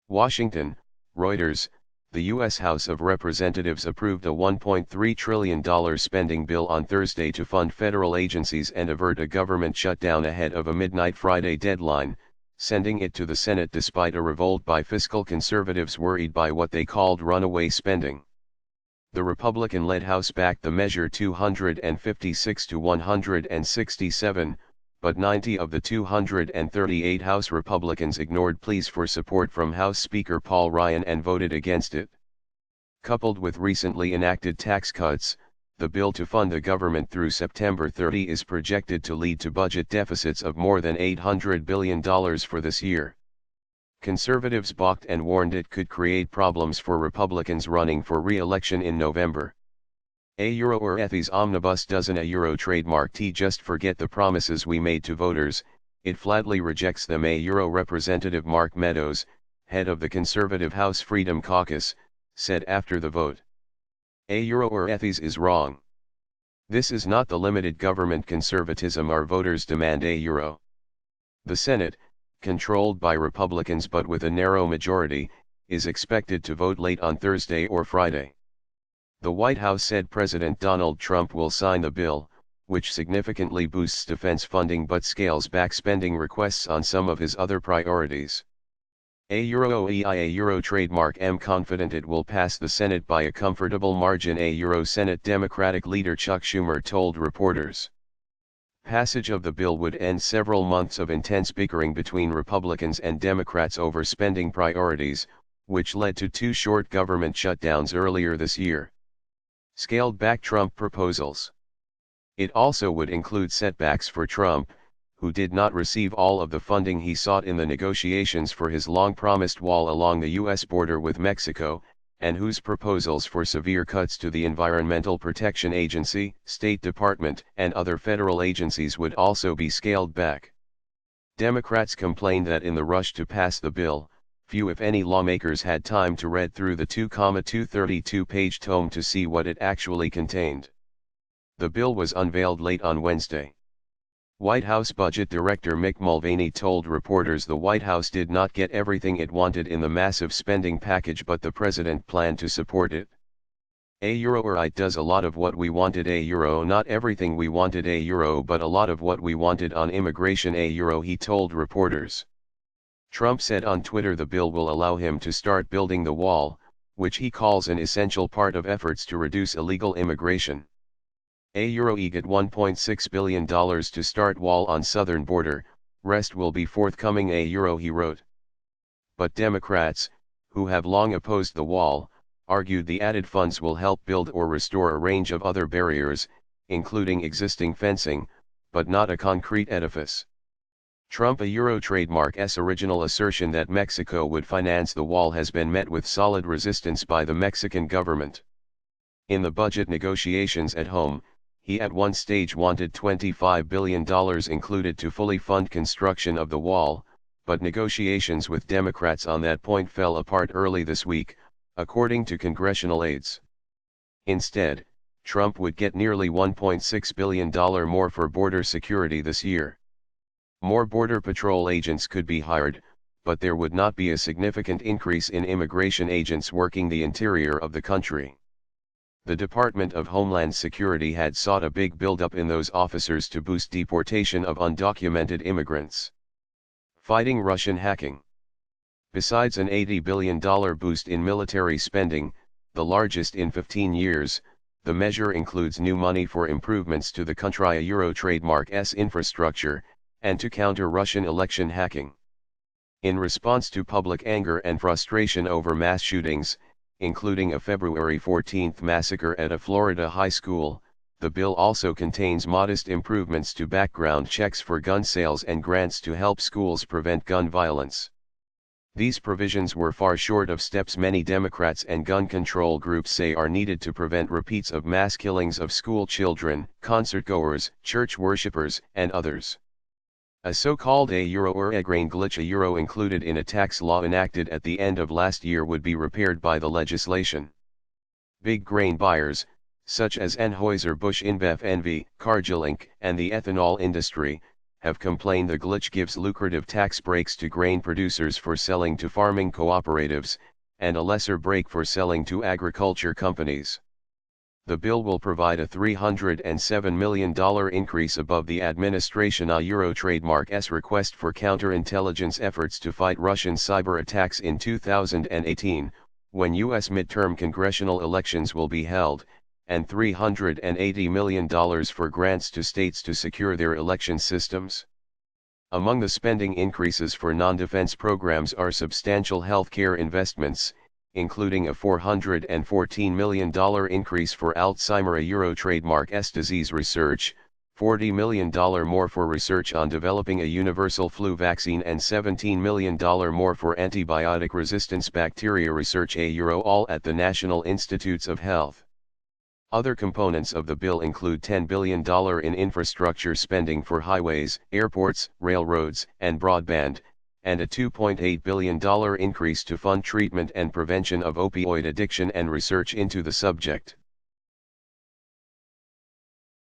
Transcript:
Washington, Reuters, the U.S. House of Representatives approved a $1.3 trillion spending bill on Thursday to fund federal agencies and avert a government shutdown ahead of a midnight Friday deadline, sending it to the Senate despite a revolt by fiscal conservatives worried by what they called runaway spending. The Republican-led House backed the measure 256 to 167, but 90 of the 238 House Republicans ignored pleas for support from House Speaker Paul Ryan and voted against it. Coupled with recently enacted tax cuts, the bill to fund the government through September 30 is projected to lead to budget deficits of more than $800 billion for this year. Conservatives balked and warned it could create problems for Republicans running for re-election in November. Ethies omnibus doesn't trademark T just forget the promises we made to voters, it flatly rejects them. Representative Mark Meadows, head of the conservative House Freedom Caucus, said after the vote. Ethies is wrong. This is not the limited government conservatism our voters demand. The Senate, controlled by Republicans but with a narrow majority, is expected to vote late on Thursday or Friday. The White House said President Donald Trump will sign the bill, which significantly boosts defense funding but scales back spending requests on some of his other priorities. Trademark am confident it will pass the Senate by a comfortable margin. Senate Democratic leader Chuck Schumer told reporters. Passage of the bill would end several months of intense bickering between Republicans and Democrats over spending priorities, which led to two short government shutdowns earlier this year. Scaled back Trump proposals. It also would include setbacks for Trump, who did not receive all of the funding he sought in the negotiations for his long-promised wall along the U.S. border with Mexico, and whose proposals for severe cuts to the Environmental Protection Agency, State Department, and other federal agencies would also be scaled back. Democrats complained that in the rush to pass the bill, few if any lawmakers had time to read through the 232-page tome to see what it actually contained. The bill was unveiled late on Wednesday. White House Budget Director Mick Mulvaney told reporters the White House did not get everything it wanted in the massive spending package, but the president planned to support it. It does a lot of what we wanted. Not everything we wanted. But a lot of what we wanted on immigration. He told reporters. Trump said on Twitter the bill will allow him to start building the wall, which he calls an essential part of efforts to reduce illegal immigration. Get $1.6 billion to start wall on southern border, rest will be forthcoming. He wrote. But Democrats, who have long opposed the wall, argued the added funds will help build or restore a range of other barriers, including existing fencing, but not a concrete edifice. Trump trademark's original assertion that Mexico would finance the wall has been met with solid resistance by the Mexican government. In the budget negotiations at home, he at one stage wanted $25 billion included to fully fund construction of the wall, but negotiations with Democrats on that point fell apart early this week, according to congressional aides. Instead, Trump would get nearly $1.6 billion more for border security this year. More Border Patrol agents could be hired, but there would not be a significant increase in immigration agents working the interior of the country. The Department of Homeland Security had sought a big buildup in those officers to boost deportation of undocumented immigrants. Fighting Russian hacking. Besides an $80 billion boost in military spending, the largest in 15 years, the measure includes new money for improvements to the country's trademark's infrastructure, and to counter Russian election hacking. In response to public anger and frustration over mass shootings, including a February 14 massacre at a Florida high school, the bill also contains modest improvements to background checks for gun sales and grants to help schools prevent gun violence. These provisions were far short of steps many Democrats and gun control groups say are needed to prevent repeats of mass killings of school children, concertgoers, church worshippers, and others. A so-called grain glitch included in a tax law enacted at the end of last year would be repaired by the legislation. Big grain buyers, such as Anheuser-Busch InBev NV, Cargill Inc., and the ethanol industry, have complained the glitch gives lucrative tax breaks to grain producers for selling to farming cooperatives, and a lesser break for selling to agriculture companies. The bill will provide a $307 million increase above the administration Euro trademark's request for counterintelligence efforts to fight Russian cyber attacks in 2018, when U.S. midterm congressional elections will be held, and $380 million for grants to states to secure their election systems. Among the spending increases for non-defense programs are substantial healthcare investments, including a $414 million increase for Alzheimer Euro trademark's disease research, $40 million more for research on developing a universal flu vaccine and $17 million more for antibiotic resistance bacteria research Euro all at the National Institutes of Health. Other components of the bill include $10 billion in infrastructure spending for highways, airports, railroads, and broadband, and a $2.8 billion increase to fund treatment and prevention of opioid addiction and research into the subject.